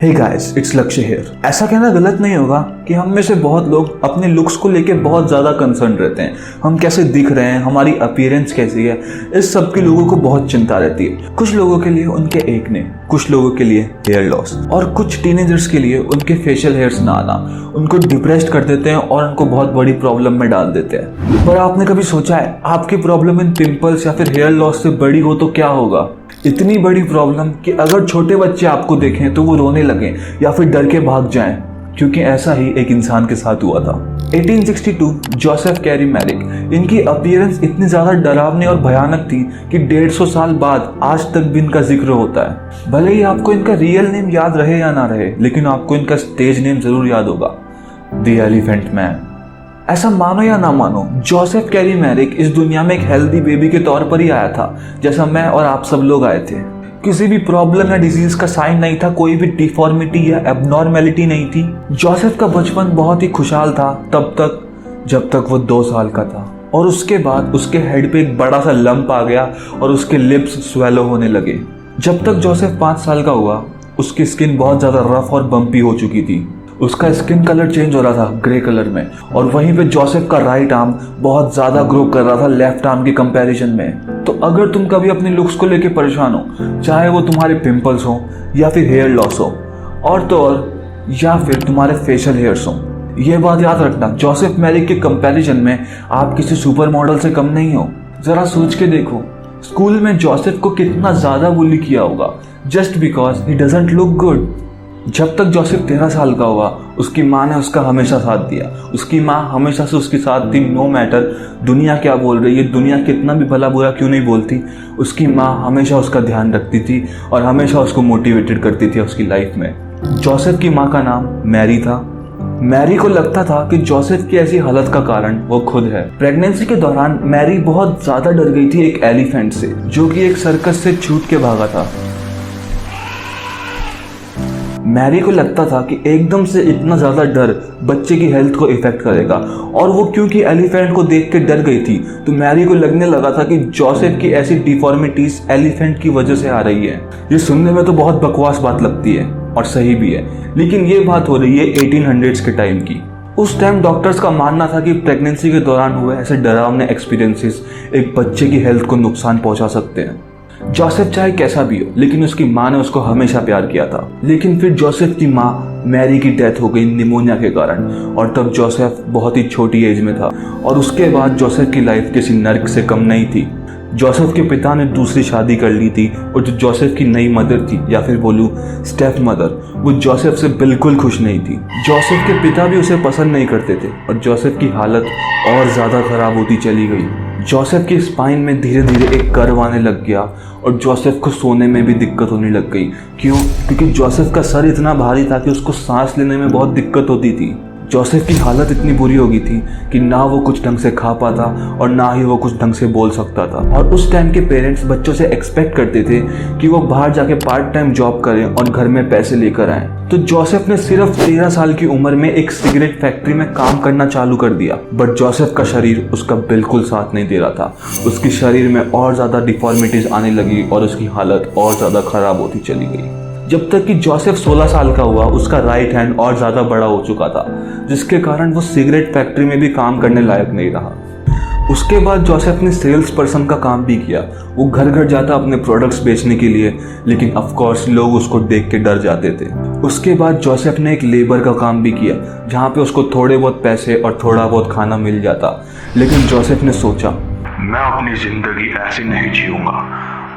Hey guys, it's लक्ष्य hair. ऐसा कहना गलत नहीं होगा कि हम में से बहुत लोग अपने लुक्स को लेके बहुत ज़्यादा कंसर्न रहते हैं। हम कैसे दिख रहे हैं, हमारी अपीयरेंस कैसी है, इस सब के लोगों को बहुत चिंता रहती है। कुछ लोगों के लिए उनके एक्ने, कुछ लोगों के लिए हेयर लॉस और कुछ टीनेजर्स के लिए उनके फेशियल हेयर्स ना आना उनको डिप्रेस्ड कर देते हैं और उनको बहुत बड़ी प्रॉब्लम में डाल देते हैं। पर आपने कभी सोचा है आपकी प्रॉब्लम इन पिंपल्स या फिर हेयर लॉस से बड़ी हो तो क्या होगा? इतनी बड़ी प्रॉब्लम कि अगर छोटे बच्चे आपको देखें तो वो रोने लगें या फिर डर के भाग जाएं, क्योंकि ऐसा ही एक इंसान के साथ हुआ था। 1862 जोसेफ कैरी मैरिक, इनकी अपीयरेंस इतनी ज़्यादा डरावनी और भयानक थी कि 150 साल बाद आज तक भी इनका जिक्र होता है। भले ही आपको इनका रियल नेम याद रहे या ना रहे, लेकिन आपको इनका स्टेज नेम जरूर याद होगा, द एलिफेंट मैन। ऐसा मानो या ना मानो, जोसेफ कैरी मैरिक इस दुनिया में एक हेल्दी बेबी के तौर पर ही आया था, जैसा मैं और आप सब लोग आए थे। किसी भी प्रॉब्लम या डिजीज का साइन नहीं था, कोई भी डिफॉर्मिटी या एबनॉर्मेलिटी नहीं थी। जोसेफ का बचपन बहुत ही खुशहाल था तब तक जब तक वो 2 साल का था, और उसके बाद उसके हेड पे एक बड़ा सा लंप आ गया और उसके लिप्स स्वेलो होने लगे। जब तक जोसेफ 5 साल का हुआ, उसकी स्किन बहुत ज़्यादा रफ और बम्पी हो चुकी थी। उसका स्किन कलर चेंज हो रहा था ग्रे कलर में, और वहीं पे जोसेफ का राइट आर्म बहुत ज़्यादा ग्रो कर रहा था लेफ्ट आर्म के कंपैरिजन में। तो अगर तुम कभी अपने लुक्स को लेके परेशान हो, चाहे वो तुम्हारे पिंपल्स हो या फिर हेयर लॉस हो और तो और या फिर तुम्हारे फेशियल हेयर्स हो, ये बात याद रखना, जोसेफ मैरिक के कंपैरिजन में आप किसी सुपर मॉडल से कम नहीं हो। जरा सोच के देखो, स्कूल में जोसेफ को कितना ज़्यादा बुली किया होगा just because he doesn't look good. जब तक जोसेफ 13 साल का हुआ, उसकी माँ ने उसका हमेशा साथ दिया। उसकी माँ हमेशा से उसके साथ थी, नो मैटर दुनिया क्या बोल रही है, दुनिया कितना भी भला बुरा क्यों नहीं बोलती, उसकी माँ हमेशा उसका ध्यान रखती थी और हमेशा उसको मोटिवेटेड करती थी उसकी लाइफ में। जोसेफ की माँ का नाम मैरी था। मैरी को लगता था कि जोसेफ की ऐसी हालत का कारण वो खुद है। प्रेगनेंसी के दौरान मैरी बहुत ज़्यादा डर गई थी एक एलिफेंट से, जो कि एक सर्कस से छूट के भागा था। मैरी को लगता था कि एकदम से इतना ज़्यादा डर बच्चे की हेल्थ को इफेक्ट करेगा, और वो क्योंकि एलिफेंट को देख के डर गई थी, तो मैरी को लगने लगा था कि जोसेफ की ऐसी डिफॉर्मिटीज एलिफेंट की वजह से आ रही है। ये सुनने में तो बहुत बकवास बात लगती है और सही भी है, लेकिन ये बात हो रही है 1800s के टाइम की। उस टाइम डॉक्टर्स का मानना था कि प्रेगनेंसी के दौरान हुए ऐसे डरावने एक्सपीरियंसेस एक बच्चे की हेल्थ को नुकसान पहुंचा सकते हैं। जोसेफ चाहे कैसा भी हो, लेकिन उसकी माँ ने उसको हमेशा प्यार किया था। लेकिन फिर जोसेफ की माँ मैरी की डेथ हो गई निमोनिया के कारण, और तब जोसेफ बहुत ही छोटी एज में था, और उसके बाद जोसेफ की लाइफ किसी नर्क से कम नहीं थी। जोसेफ के पिता ने दूसरी शादी कर ली थी, और जो जोसेफ की नई मदर थी, या फिर बोलूँ स्टेप मदर, वो जोसेफ से बिल्कुल खुश नहीं थी। जोसेफ के पिता भी उसे पसंद नहीं करते थे, और जोसेफ की हालत और ज़्यादा खराब होती चली गई। जोसेफ की स्पाइन में धीरे धीरे एक कर्व आने लग गया, और जोसेफ को सोने में भी दिक्कत होने लग गई। क्यों? क्योंकि जोसेफ का सर इतना भारी था कि उसको सांस लेने में बहुत दिक्कत होती थी। जोसेफ की हालत इतनी बुरी हो गई थी कि ना वो कुछ ढंग से खा पाता और ना ही वो कुछ ढंग से बोल सकता था। और उस टाइम के पेरेंट्स बच्चों से एक्सपेक्ट करते थे कि वो बाहर जाके पार्ट टाइम जॉब करें और घर में पैसे लेकर आएं। तो जोसेफ ने सिर्फ 13 साल की उम्र में एक सिगरेट फैक्ट्री में काम करना चालू कर दिया। बट जोसेफ का शरीर उसका बिल्कुल साथ नहीं दे रहा था। उसके शरीर में और ज़्यादा डिफॉर्मिटीज आने लगी और उसकी हालत और ज़्यादा खराब होती चली गई। जब तक कि जोसेफ 16 साल का हुआ, उसका राइट हैंड और ज़्यादा बड़ा हो चुका था, जिसके कारण वो सिगरेट फैक्ट्री में भी काम करने लायक नहीं रहा। उसके बाद जोसेफ ने सेल्स पर्सन का काम भी किया। वो घर घर जाता अपने प्रोडक्ट्स बेचने के लिए, लेकिन ऑफ कोर्स लोग उसको देख के डर जाते थे। उसके बाद जोसेफ ने एक लेबर का काम भी किया, जहाँ पे उसको थोड़े बहुत पैसे और थोड़ा बहुत खाना मिल जाता। लेकिन जोसेफ ने सोचा, मैं अपनी जिंदगी ऐसे नहीं जीऊंगा,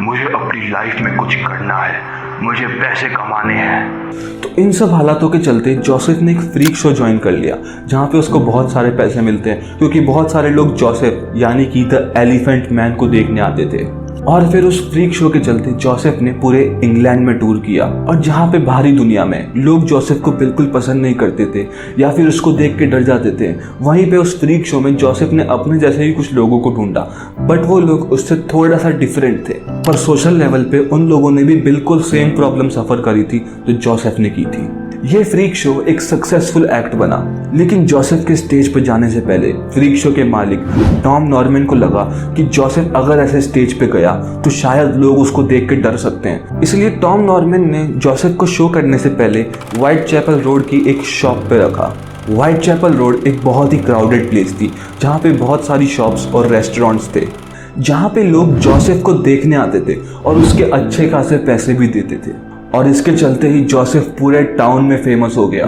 मुझे अपनी लाइफ में कुछ करना है, मुझे पैसे कमाने हैं। तो इन सब हालातों के चलते जोसेफ ने एक फ्रीक शो ज्वाइन कर लिया, जहाँ पे उसको बहुत सारे पैसे मिलते हैं, क्योंकि बहुत सारे लोग जोसेफ यानी कि द एलिफेंट मैन को देखने आते थे। और फिर उस फ्रीक शो के चलते जोसेफ ने पूरे इंग्लैंड में टूर किया, और जहाँ पे बाहरी दुनिया में लोग जोसेफ को बिल्कुल पसंद नहीं करते थे या फिर उसको देख के डर जाते थे, वहीं पे उस फ्रीक शो में जोसेफ ने अपने जैसे ही कुछ लोगों को ढूंढा। बट वो लोग उससे थोड़ा सा डिफरेंट थे, पर सोशल लेवल पे उन लोगों ने भी बिल्कुल सेम प्रॉब्लम सफ़र करी थी जो जोसेफ ने की थी। ये फ्रीक शो एक सक्सेसफुल एक्ट बना, लेकिन जोसेफ के स्टेज पर जाने से पहले फ्रीक शो के मालिक टॉम नॉर्मन को लगा कि जोसेफ अगर ऐसे स्टेज पे गया तो शायद लोग उसको देख के डर सकते हैं। इसलिए टॉम नॉर्मन ने जोसेफ को शो करने से पहले व्हाइट चैपल रोड की एक शॉप पे रखा। व्हाइट चैपल रोड एक बहुत ही क्राउडेड प्लेस थी जहाँ पे बहुत सारी शॉप्स और रेस्टोरेंट्स थे, जहाँ पे लोग जोसेफ को देखने आते थे और उसके अच्छे खासे पैसे भी देते थे। और इसके चलते ही जोसेफ पूरे टाउन में फेमस हो गया।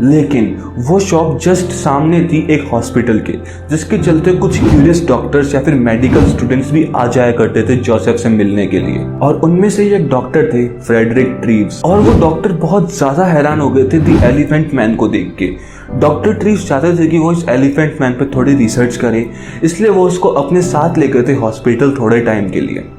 लेकिन वो शॉप जस्ट सामने थी एक हॉस्पिटल के, जिसके चलते कुछ क्यूरियस डॉक्टर्स या फिर मेडिकल स्टूडेंट्स भी आ जाया करते थे जोसेफ से मिलने के लिए। और उनमें से एक डॉक्टर थे फ्रेडरिक ट्रीव्स, और वो डॉक्टर बहुत ज़्यादा हैरान हो गए थे दी एलिफेंट मैन को देख के। डॉक्टर ट्रीव्स चाहते थे कि वो इस एलिफेंट मैन पर थोड़ी रिसर्च करे, इसलिए वो उसको अपने साथ ले गए थे हॉस्पिटल थोड़े टाइम के लिए।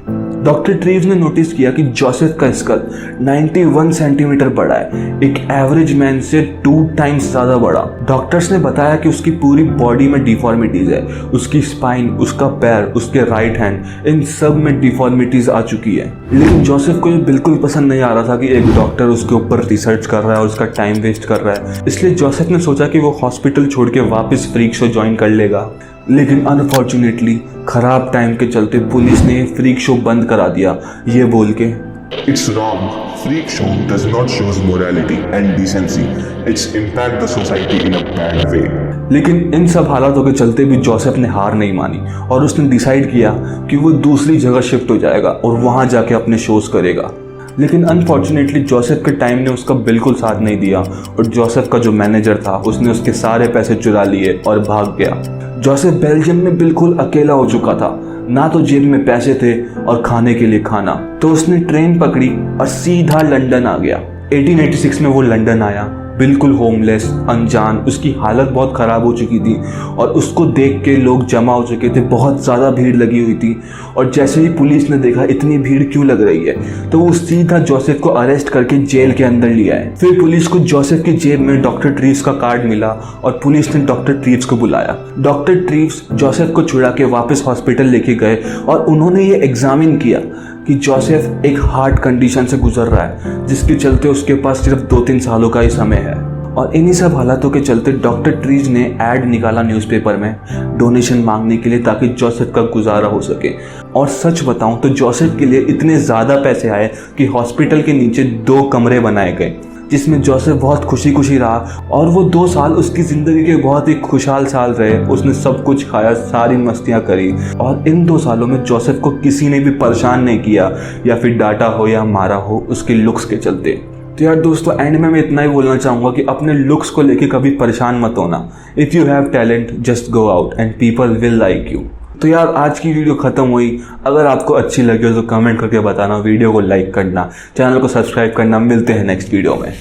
डॉक्टर ट्रीव्स ने नोटिस किया कि जोसेफ का स्कल 91 सेंटीमीटर बड़ा है, एक एवरेज मैन से 2 टाइम्स ज़्यादा बड़ा। डॉक्टर्स ने बताया कि उसकी पूरी बॉडी में डिफॉर्मिटीज़ है, उसकी स्पाइन, उसका पैर, उसके राइट हैंड, इन सब में डिफॉर्मिटीज़ आ चुकी है। लेकिन जोसेफ को ये बिल्कुल पसंद नहीं आ रहा था कि एक डॉक्टर उसके ऊपर रिसर्च कर रहा है और उसका टाइम वेस्ट कर रहा है। इसलिए जोसेफ ने सोचा कि वो हॉस्पिटल छोड़ के वापस फ्रीक शो ज्वाइन कर लेगा। लेकिन अनफॉर्चुनेटली खराब टाइम के चलते पुलिस ने फ्रीक शो बंद करा दिया, ये बोल के It's wrong. Freak show does not show morality and decency. It's impact the society in a bad way. लेकिन इन सब हालातों के चलते भी जोसेफ ने हार नहीं मानी और उसने डिसाइड किया कि वो दूसरी जगह शिफ्ट हो जाएगा और वहाँ जाके अपने शोज करेगा। लेकिन अनफॉर्चुनेटली जोसेफ के टाइम ने उसका बिल्कुल साथ नहीं दिया और जोसेफ का जो मैनेजर था उसने उसके सारे पैसे चुरा लिए और भाग गया। जोसेफ बेल्जियम में बिल्कुल अकेला हो चुका था, ना तो जेब में पैसे थे और खाने के लिए खाना। तो उसने ट्रेन पकड़ी और सीधा लंदन आ गया। 1886 में वो लंदन आया, बिल्कुल होमलेस, अनजान। उसकी हालत बहुत ख़राब हो चुकी थी और उसको देख के लोग जमा हो चुके थे, बहुत ज़्यादा भीड़ लगी हुई थी। और जैसे ही पुलिस ने देखा इतनी भीड़ क्यों लग रही है, तो वो सीधा जोसेफ को अरेस्ट करके जेल के अंदर लिया है। फिर पुलिस को जोसेफ की जेब में डॉक्टर ट्रीव्स का कार्ड मिला और पुलिस ने डॉक्टर ट्रीव्स को बुलाया। डॉक्टर ट्रीव्स जोसेफ को छुड़ा के वापस हॉस्पिटल लेके गए और उन्होंने ये एग्जामिन किया कि जोसेफ एक हार्ट कंडीशन से गुजर रहा है, जिसके चलते उसके पास सिर्फ 2-3 सालों का ही समय है। और इन्हीं सब हालातों के चलते डॉक्टर ट्रीव्स ने ऐड निकाला न्यूज़पेपर में डोनेशन मांगने के लिए, ताकि जोसेफ का गुजारा हो सके। और सच बताऊं तो जोसेफ के लिए इतने ज़्यादा पैसे आए कि हॉस्पिटल के नीचे 2 कमरे बनाए गए, जिसमें जोसेफ बहुत खुशी खुशी रहा। और वो 2 साल उसकी ज़िंदगी के बहुत ही खुशहाल साल रहे। उसने सब कुछ खाया, सारी मस्तियाँ करी, और इन 2 सालों में जोसेफ को किसी ने भी परेशान नहीं किया या फिर डांटा हो या मारा हो उसके लुक्स के चलते। तो यार दोस्तों, एंड में मैं इतना ही बोलना चाहूँगा कि अपने लुक्स को लेके कभी परेशान मत होना। If you have talent just go out and people will like you. तो यार आज की वीडियो ख़त्म हुई। अगर आपको अच्छी लगी हो तो कमेंट करके बताना, वीडियो को लाइक करना, चैनल को सब्सक्राइब करना। मिलते हैं नेक्स्ट वीडियो में।